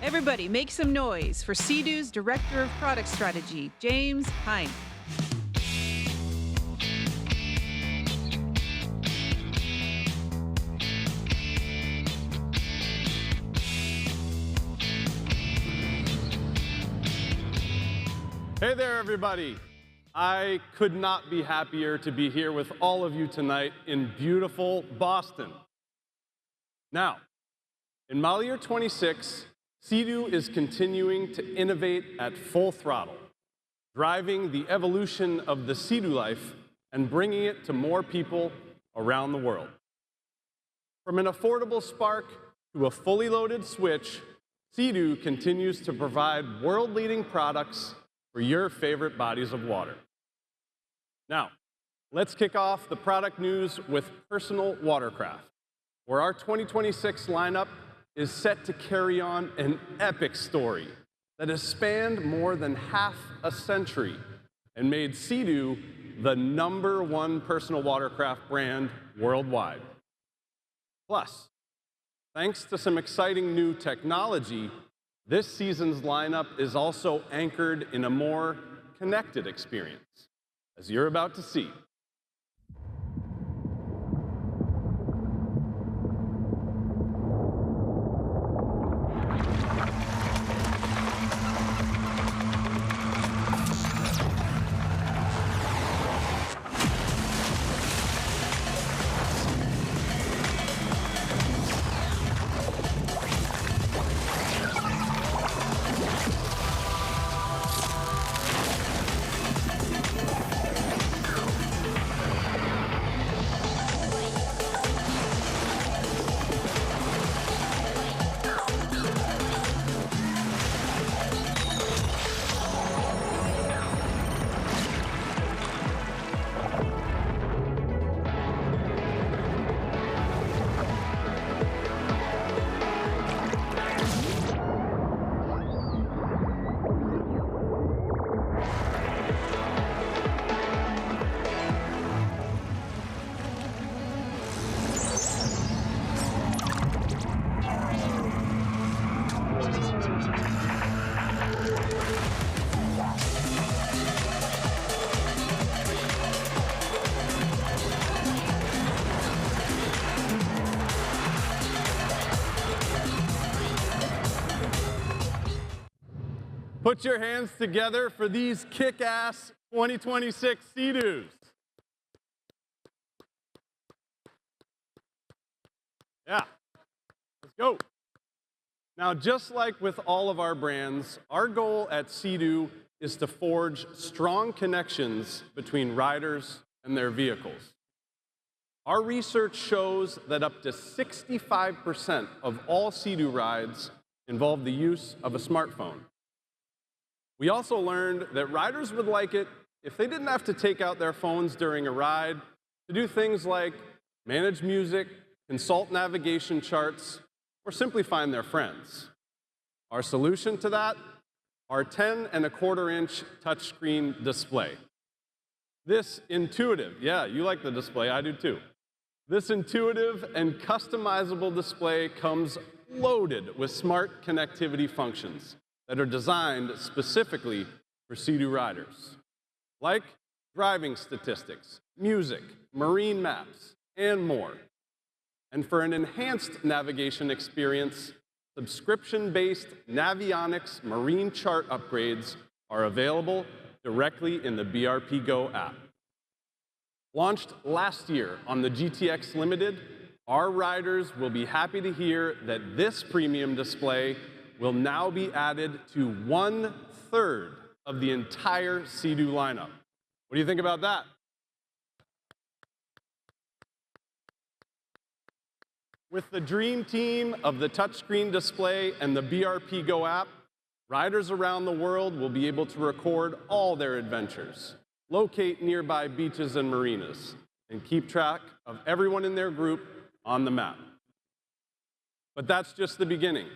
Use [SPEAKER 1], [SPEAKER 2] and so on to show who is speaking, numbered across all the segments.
[SPEAKER 1] Everybody make some noise for Sea-Doo's Director of Product Strategy, James Heintz.
[SPEAKER 2] Hey there, everybody. I could not be happier to be here with all of you tonight in beautiful Boston. Now, in model year 26, Sea-Doo is continuing to innovate at full throttle, driving the evolution of the Sea-Doo life and bringing it to more people around the world. From an affordable Spark to a fully loaded Switch, Sea-Doo continues to provide world-leading products for your favorite bodies of water. Now, let's kick off the product news with personal watercraft, where our 2026 lineup is set to carry on an epic story that has spanned more than half a century and made Sea-Doo the #1 personal watercraft brand worldwide. Plus, thanks to some exciting new technology, this season's lineup is also anchored in a more connected experience, as you're about to see. Put your hands together for these kick-ass 2026 Sea-Doos. Yeah, let's go. Now, just like with all of our brands, our goal at Sea-Doo is to forge strong connections between riders and their vehicles. Our research shows that up to 65% of all Sea-Doo rides involve the use of a smartphone. We also learned that riders would like it if they didn't have to take out their phones during a ride to do things like manage music, consult navigation charts, or simply find their friends. Our solution to that? Our 10.25-inch touchscreen display. This intuitive, yeah, you like the display, I do too. This intuitive and customizable display comes loaded with smart connectivity functions that are designed specifically for Sea-Doo riders, like driving statistics, music, marine maps, and more. And for an enhanced navigation experience, subscription-based Navionics marine chart upgrades are available directly in the BRP Go app. Launched last year on the GTX Limited, our riders will be happy to hear that this premium display will now be added to 1/3 of the entire Sea-Doo lineup. What do you think about that? With the dream team of the touchscreen display and the BRP Go app, riders around the world will be able to record all their adventures, locate nearby beaches and marinas, and keep track of everyone in their group on the map. But that's just the beginning.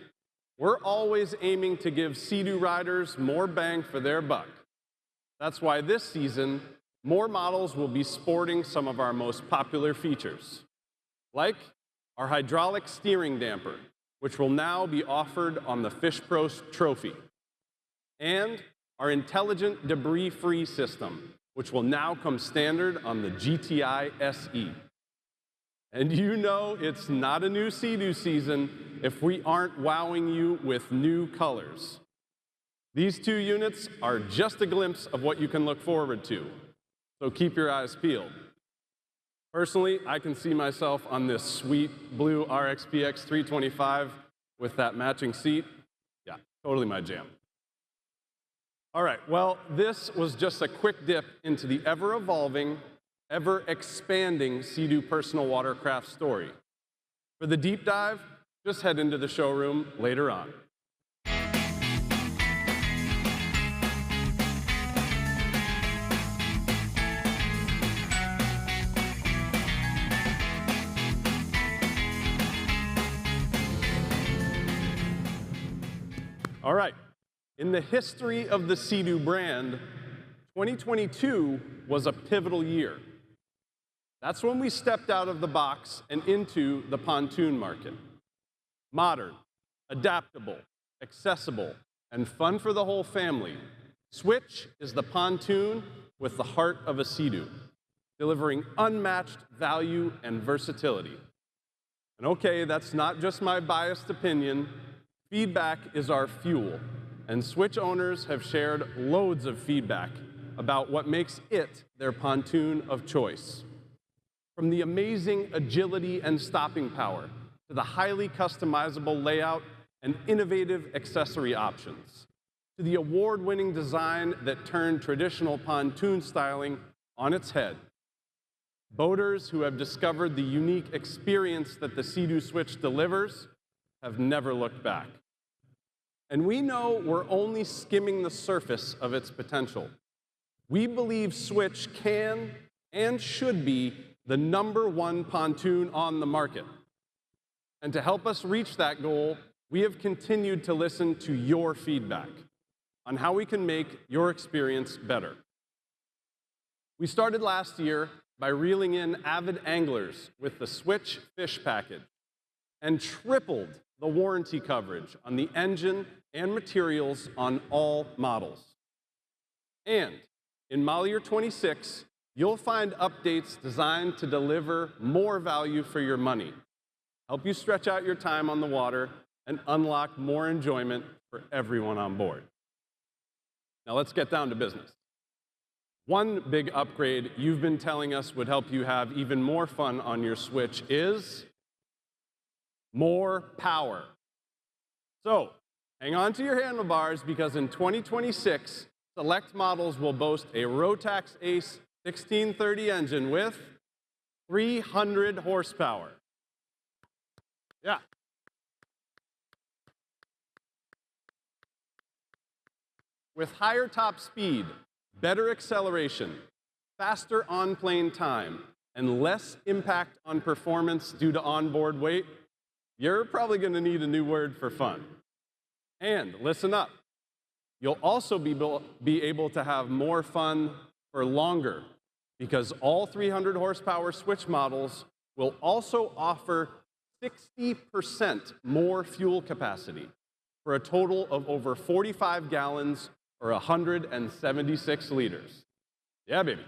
[SPEAKER 2] We're always aiming to give Sea-Doo riders more bang for their buck. That's why this season, more models will be sporting some of our most popular features, like our hydraulic steering damper, which will now be offered on the Fish Pro Trophy, and our intelligent debris-free system, which will now come standard on the GTI SE. And you know it's not a new Sea-Doo season if we aren't wowing you with new colors. These 2 units are just a glimpse of what you can look forward to, so keep your eyes peeled. Personally, I can see myself on this sweet blue RXPX 325 with that matching seat. Yeah, totally my jam. All right, well, this was just a quick dip into the ever-evolving, ever-expanding Sea-Doo personal watercraft story. For the deep dive, just head into the showroom later on. All right, in the history of the Sea-Doo brand, 2022 was a pivotal year. That's when we stepped out of the box and into the pontoon market. Modern, adaptable, accessible, and fun for the whole family, Switch is the pontoon with the heart of a Sea-Doo, delivering unmatched value and versatility. And okay, that's not just my biased opinion. Feedback is our fuel, and Switch owners have shared loads of feedback about what makes it their pontoon of choice. From the amazing agility and stopping power to the highly customizable layout and innovative accessory options, to the award-winning design that turned traditional pontoon styling on its head. Boaters who have discovered the unique experience that the Sea-Doo Switch delivers have never looked back. And we know we're only skimming the surface of its potential. We believe Switch can and should be the #1 pontoon on the market. And to help us reach that goal, we have continued to listen to your feedback on how we can make your experience better. We started last year by reeling in avid anglers with the Switch Fish Package and tripled the warranty coverage on the engine and materials on all models. And in model year 26, you'll find updates designed to deliver more value for your money, help you stretch out your time on the water, and unlock more enjoyment for everyone on board. Now let's get down to business. One big upgrade you've been telling us would help you have even more fun on your Switch is more power. So hang on to your handlebars, because in 2026, select models will boast a Rotax Ace 1630 engine with 300 horsepower. Yeah. With higher top speed, better acceleration, faster on-plane time, and less impact on performance due to onboard weight, you're probably going to need a new word for fun. And listen up, you'll also be able to have more fun for longer, because all 300 horsepower Switch models will also offer 60% more fuel capacity for a total of over 45 gallons or 176 liters. Yeah, baby.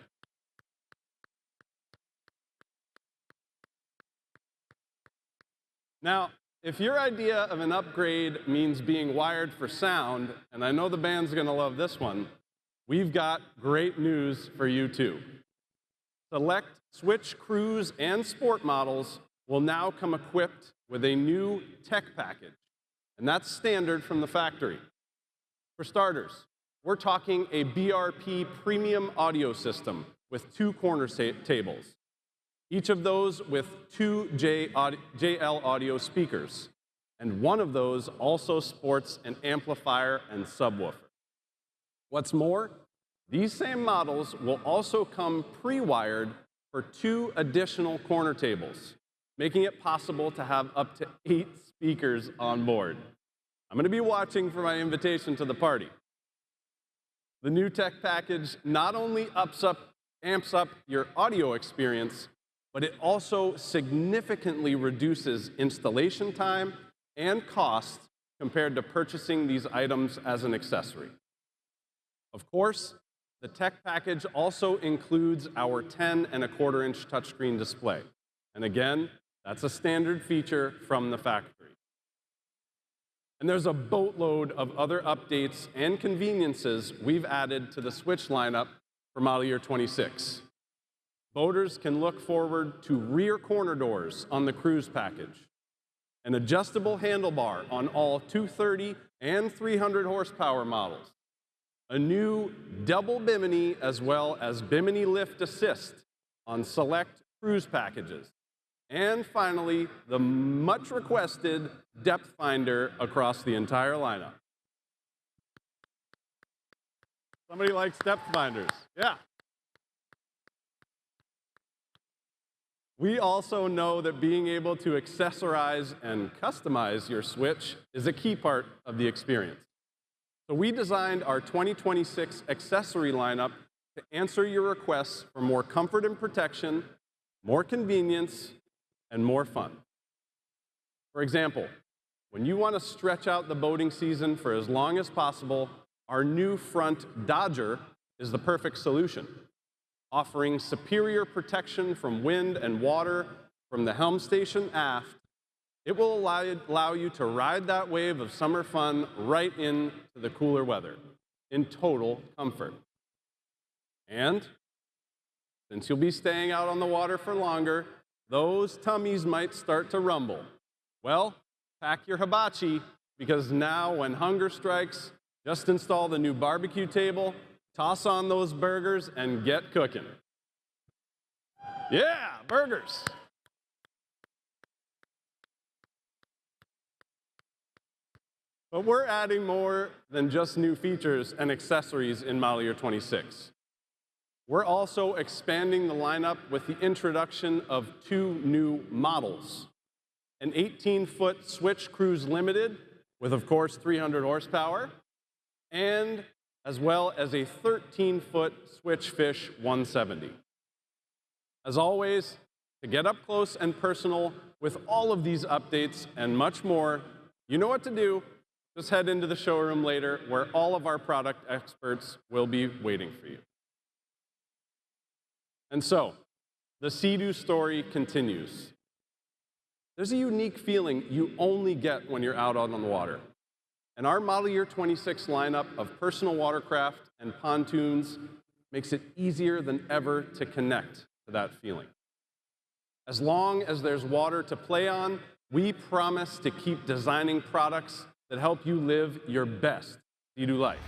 [SPEAKER 2] Now, if your idea of an upgrade means being wired for sound, and I know the band's going to love this one, we've got great news for you too. Select Switch Cruise and Sport models will now come equipped with a new tech package, and that's standard from the factory. For starters, we're talking a BRP premium audio system with 2 corner tables, each of those with 2 JL audio speakers, and one of those also sports an amplifier and subwoofer. What's more, these same models will also come pre-wired for 2 additional corner tables, making it possible to have up to 8 speakers on board. I'm going to be watching for my invitation to the party. The new tech package not only amps up your audio experience, but it also significantly reduces installation time and cost compared to purchasing these items as an accessory. Of course, the tech package also includes our 10.25-inch touchscreen display. And again, that's a standard feature from the factory. And there's a boatload of other updates and conveniences we've added to the Switch lineup for model year 26. Boaters can look forward to rear corner doors on the cruise package, an adjustable handlebar on all 230 and 300 horsepower models, a new double bimini as well as bimini lift assist on select cruise packages, and finally, the much requested depth finder across the entire lineup. Somebody likes depth finders, yeah. We also know that being able to accessorize and customize your Switch is a key part of the experience. So we designed our 2026 accessory lineup to answer your requests for more comfort and protection, more convenience, and more fun. For example, when you want to stretch out the boating season for as long as possible, our new front Dodger is the perfect solution, offering superior protection from wind and water from the helm station aft. It will allow you to ride that wave of summer fun right into the cooler weather in total comfort. And since you'll be staying out on the water for longer, those tummies might start to rumble. Well, pack your hibachi, because now when hunger strikes, just install the new barbecue table, toss on those burgers, and get cooking. Yeah, burgers. But we're adding more than just new features and accessories in model year 26. We're also expanding the lineup with the introduction of 2 new models. An 18-foot Switch Cruise Limited with, of course, 300 horsepower, and as well as a 13-foot Switch Fish 170. As always, to get up close and personal with all of these updates and much more, you know what to do. Just head into the showroom later, where all of our product experts will be waiting for you. And so, the Sea-Doo story continues. There's a unique feeling you only get when you're out on the water. And our model year 26 lineup of personal watercraft and pontoons makes it easier than ever to connect to that feeling. As long as there's water to play on, we promise to keep designing products that help you live your best Sea-Doo life.